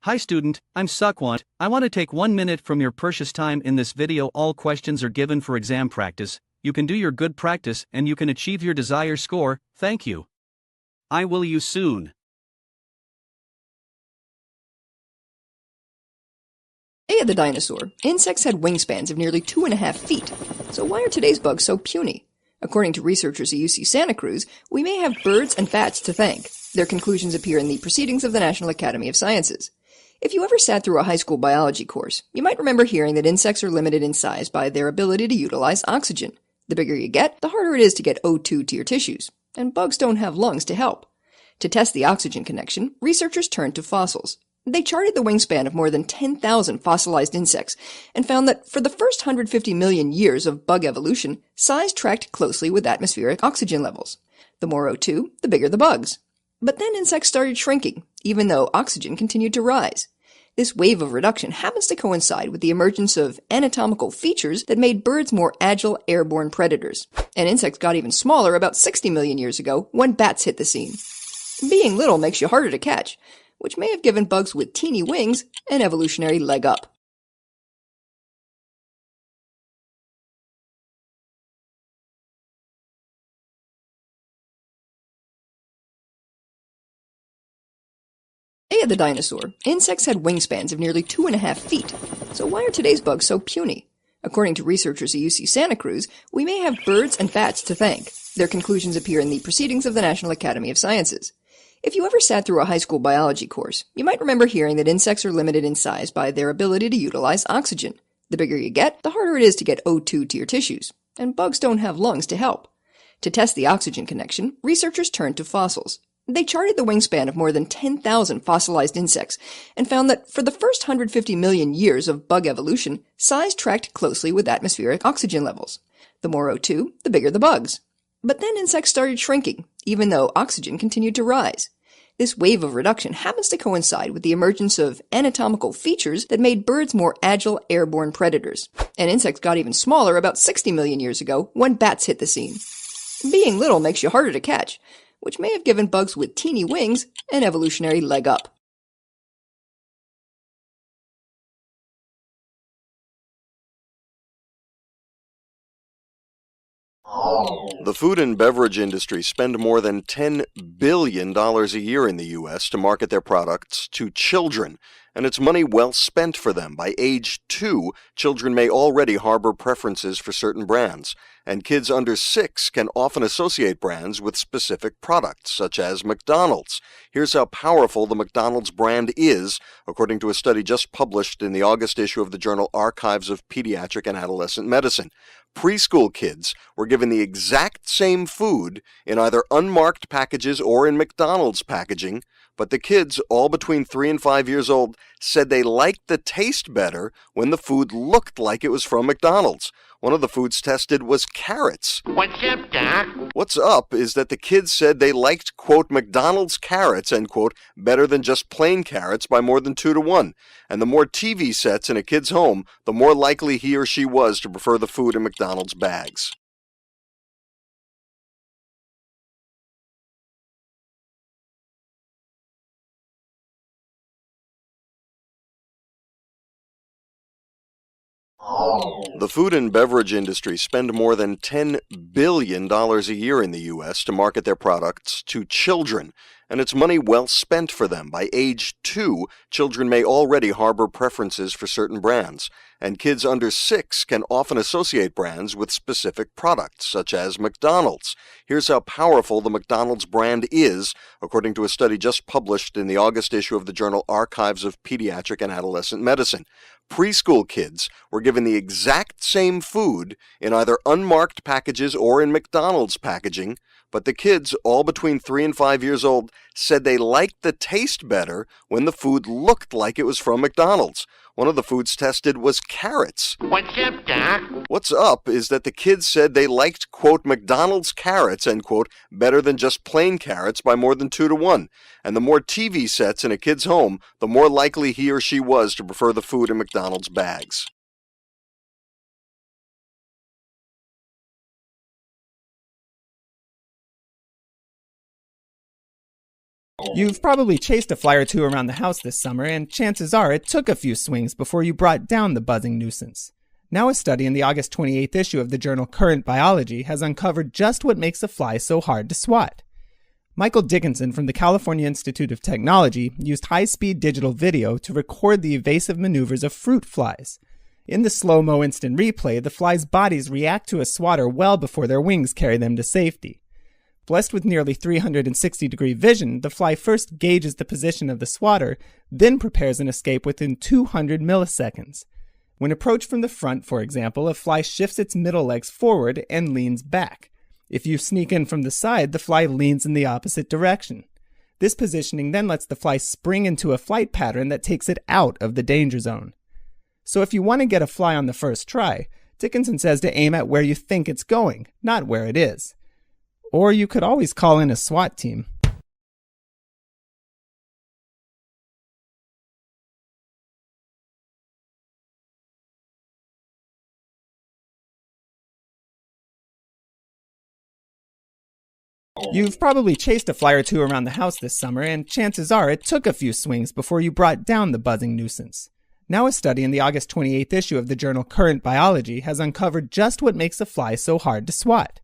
Hi student, I'm Sukwant. I want to take 1 minute from your precious time in this video. All questions are given for exam practice. You can do your good practice and you can achieve your desired score. Thank you. I will you soon. Day of the dinosaur. Insects had wingspans of nearly 2.5 feet. So why are today's bugs so puny? According to researchers at UC Santa Cruz, we may have birds and bats to thank. Their conclusions appear in the Proceedings of the National Academy of Sciences. If you ever sat through a high school biology course, you might remember hearing that insects are limited in size by their ability to utilize oxygen. The bigger you get, the harder it is to get O2 to your tissues. And bugs don't have lungs to help. To test the oxygen connection, researchers turned to fossils. They charted the wingspan of more than 10,000 fossilized insects and found that for the first 150 million years of bug evolution, size tracked closely with atmospheric oxygen levels. The more O2, the bigger the bugs. But then insects started shrinking, even though oxygen continued to rise. This wave of reduction happens to coincide with the emergence of anatomical features that made birds more agile airborne predators. And insects got even smaller about 60 million years ago when bats hit the scene. Being little makes you harder to catch, which may have given bugs with teeny wings an evolutionary leg up. Day of the dinosaur. Insects had wingspans of nearly 2.5 feet. So why are today's bugs so puny? According to researchers at UC Santa Cruz, we may have birds and bats to thank. Their conclusions appear in the Proceedings of the National Academy of Sciences. If you ever sat through a high school biology course, you might remember hearing that insects are limited in size by their ability to utilize oxygen. The bigger you get, the harder it is to get O2 to your tissues. And bugs don't have lungs to help. To test the oxygen connection, researchers turned to fossils. They charted the wingspan of more than 10,000 fossilized insects and found that for the first 150 million years of bug evolution, size tracked closely with atmospheric oxygen levels. The more O2, the bigger the bugs. But then insects started shrinking, even though oxygen continued to rise. This wave of reduction happens to coincide with the emergence of anatomical features that made birds more agile airborne predators. And insects got even smaller about 60 million years ago when bats hit the scene. Being little makes you harder to catch, which may have given bugs with teeny wings an evolutionary leg up. The food and beverage industry spend more than $10 billion a year in the U.S. to market their products to children, and it's money well spent for them. By age 2, children may already harbor preferences for certain brands, and kids under 6 can often associate brands with specific products, such as McDonald's. Here's how powerful the McDonald's brand is, according to a study just published in the August issue of the journal Archives of Pediatric and Adolescent Medicine. Preschool kids were given the exact same food in either unmarked packages or in McDonald's packaging, but the kids, all between 3 and 5 years old, said they liked the taste better when the food looked like it was from McDonald's. One of the foods tested was carrots. What's up, Doc? What's up is that the kids said they liked, quote, McDonald's carrots, end quote, better than just plain carrots by more than 2 to 1. And the more TV sets in a kid's home, the more likely he or she was to prefer the food in McDonald's bags. The food and beverage industry spend more than $10 billion a year in the U.S. to market their products to children, and it's money well spent for them. By age 2, children may already harbor preferences for certain brands, and kids under 6 can often associate brands with specific products, such as McDonald's. Here's how powerful the McDonald's brand is, according to a study just published in the August issue of the journal Archives of Pediatric and Adolescent Medicine. Preschool kids were given the exact same food in either unmarked packages or in McDonald's packaging, but the kids, all between 3 and 5 years old, said they liked the taste better when the food looked like it was from McDonald's. One of the foods tested was carrots. What's up, Doc? What's up is that the kids said they liked, quote, McDonald's carrots, end quote, better than just plain carrots by more than 2 to 1. And the more TV sets in a kid's home, the more likely he or she was to prefer the food in McDonald's bags. You've probably chased a fly or two around the house this summer, and chances are it took a few swings before you brought down the buzzing nuisance. Now a study in the August 28th issue of the journal Current Biology has uncovered just what makes a fly so hard to swat. Michael Dickinson from the California Institute of Technology used high-speed digital video to record the evasive maneuvers of fruit flies. In the slow-mo instant replay, the flies' bodies react to a swatter well before their wings carry them to safety. Blessed with nearly 360-degree vision, the fly first gauges the position of the swatter, then prepares an escape within 200 milliseconds. When approached from the front, for example, a fly shifts its middle legs forward and leans back. If you sneak in from the side, the fly leans in the opposite direction. This positioning then lets the fly spring into a flight pattern that takes it out of the danger zone. So if you want to get a fly on the first try, Dickinson says to aim at where you think it's going, not where it is. Or you could always call in a SWAT team. You've probably chased a fly or two around the house this summer, and chances are it took a few swings before you brought down the buzzing nuisance. Now a study in the August 28th issue of the journal Current Biology has uncovered just what makes a fly so hard to swat.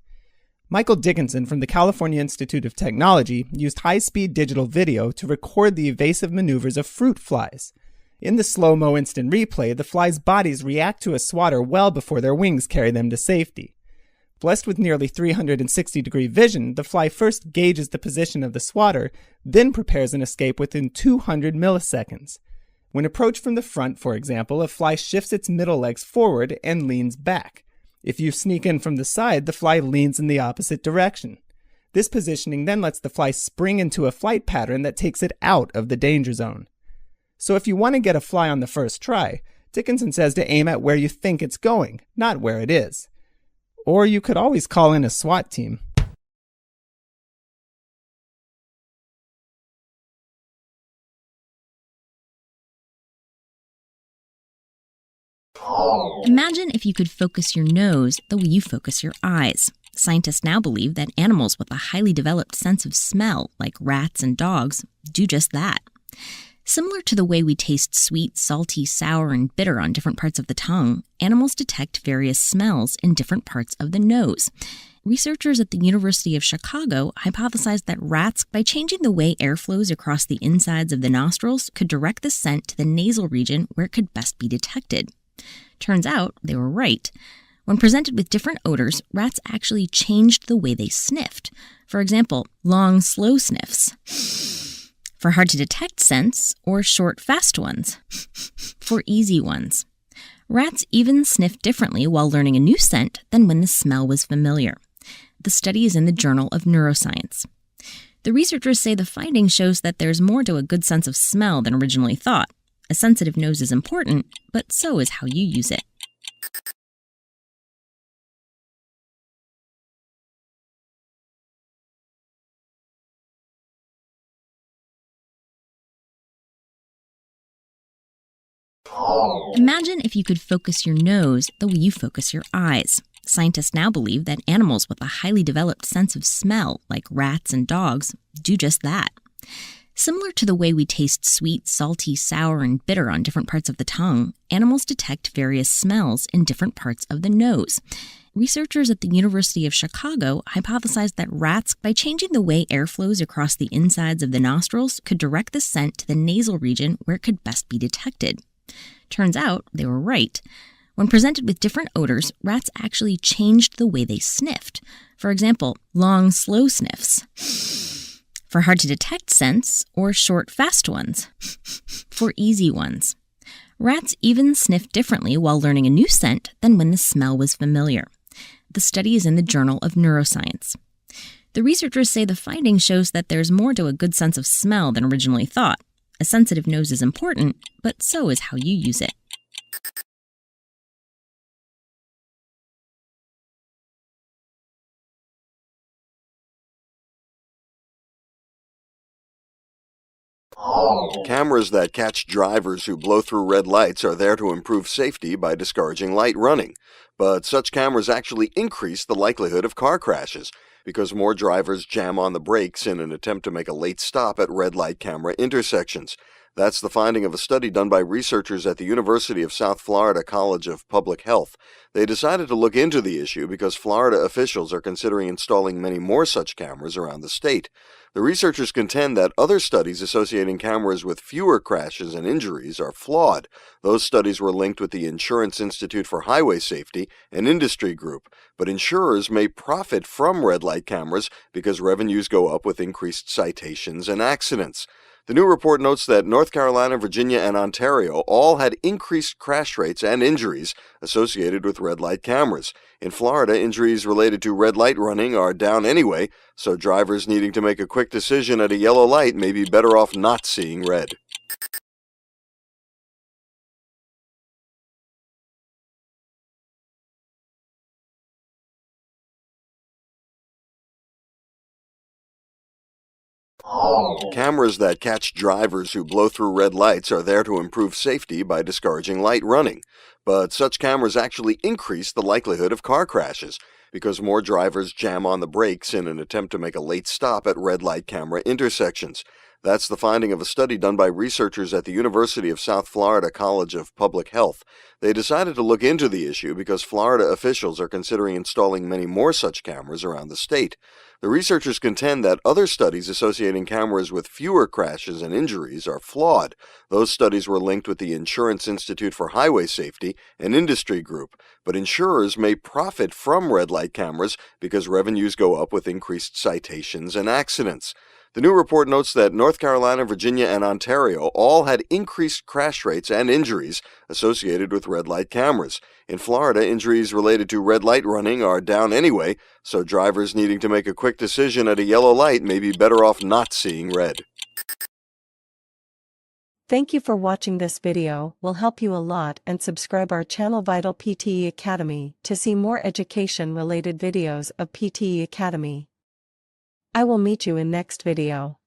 Michael Dickinson from the California Institute of Technology used high-speed digital video to record the evasive maneuvers of fruit flies. In the slow-mo instant replay, the flies' bodies react to a swatter well before their wings carry them to safety. Blessed with nearly 360-degree vision, the fly first gauges the position of the swatter, then prepares an escape within 200 milliseconds. When approached from the front, for example, a fly shifts its middle legs forward and leans back. If you sneak in from the side, the fly leans in the opposite direction. This positioning then lets the fly spring into a flight pattern that takes it out of the danger zone. So if you want to get a fly on the first try, Dickinson says to aim at where you think it's going, not where it is. Or you could always call in a SWAT team. Imagine if you could focus your nose the way you focus your eyes. Scientists now believe that animals with a highly developed sense of smell, like rats and dogs, do just that. Similar to the way we taste sweet, salty, sour, and bitter on different parts of the tongue, animals detect various smells in different parts of the nose. Researchers at the University of Chicago hypothesized that rats, by changing the way air flows across the insides of the nostrils, could direct the scent to the nasal region where it could best be detected. Turns out they were right. When presented with different odors, rats actually changed the way they sniffed. For example, long, slow sniffs for hard-to-detect scents, or short, fast ones for easy ones. Rats even sniffed differently while learning a new scent than when the smell was familiar. The study is in the Journal of Neuroscience. The researchers say the finding shows that there's more to a good sense of smell than originally thought. A sensitive nose is important, but so is how you use it. Imagine if you could focus your nose the way you focus your eyes. Scientists now believe that animals with a highly developed sense of smell, like rats and dogs, do just that. Similar to the way we taste sweet, salty, sour, and bitter on different parts of the tongue, animals detect various smells in different parts of the nose. Researchers at the University of Chicago hypothesized that rats, by changing the way air flows across the insides of the nostrils, could direct the scent to the nasal region where it could best be detected. Turns out they were right. When presented with different odors, rats actually changed the way they sniffed. For example, long, slow sniffs for hard-to-detect scents, or short, fast ones for easy ones. Rats even sniffed differently while learning a new scent than when the smell was familiar. The study is in the Journal of Neuroscience. The researchers say the finding shows that there's more to a good sense of smell than originally thought. A sensitive nose is important, but so is how you use it. Cameras that catch drivers who blow through red lights are there to improve safety by discouraging light running. But such cameras actually increase the likelihood of car crashes. because more drivers jam on the brakes in an attempt to make a late stop at red light camera intersections. That's the finding of a study done by researchers at the University of South Florida College of Public Health. They decided to look into the issue because Florida officials are considering installing many more such cameras around the state. The researchers contend that other studies associating cameras with fewer crashes and injuries are flawed. Those studies were linked with the Insurance Institute for Highway Safety, an industry group, but insurers may profit from red light cameras because revenues go up with increased citations and accidents. The new report notes that North Carolina, Virginia, and Ontario all had increased crash rates and injuries associated with red light cameras. In Florida, injuries related to red light running are down anyway, so drivers needing to make a quick decision at a yellow light may be better off not seeing red. Cameras that catch drivers who blow through red lights are there to improve safety by discouraging light running. But such cameras actually increase the likelihood of car crashes, because more drivers jam on the brakes in an attempt to make a late stop at red light camera intersections. That's the finding of a study done by researchers at the University of South Florida College of Public Health. They decided to look into the issue because Florida officials are considering installing many more such cameras around the state. The researchers contend that other studies associating cameras with fewer crashes and injuries are flawed. Those studies were linked with the Insurance Institute for Highway Safety, an industry group, but insurers may profit from red light cameras because revenues go up with increased citations and accidents. The new report notes that North Carolina, Virginia, and Ontario all had increased crash rates and injuries associated with red light cameras. In Florida, injuries related to red light running are down anyway, so drivers needing to make a quick decision at a yellow light may be better off not seeing red. Thank you for watching this video. Will help you a lot, and subscribe our channel Vital PTE Academy to see more education related videos of PTE Academy. I will meet you in next video.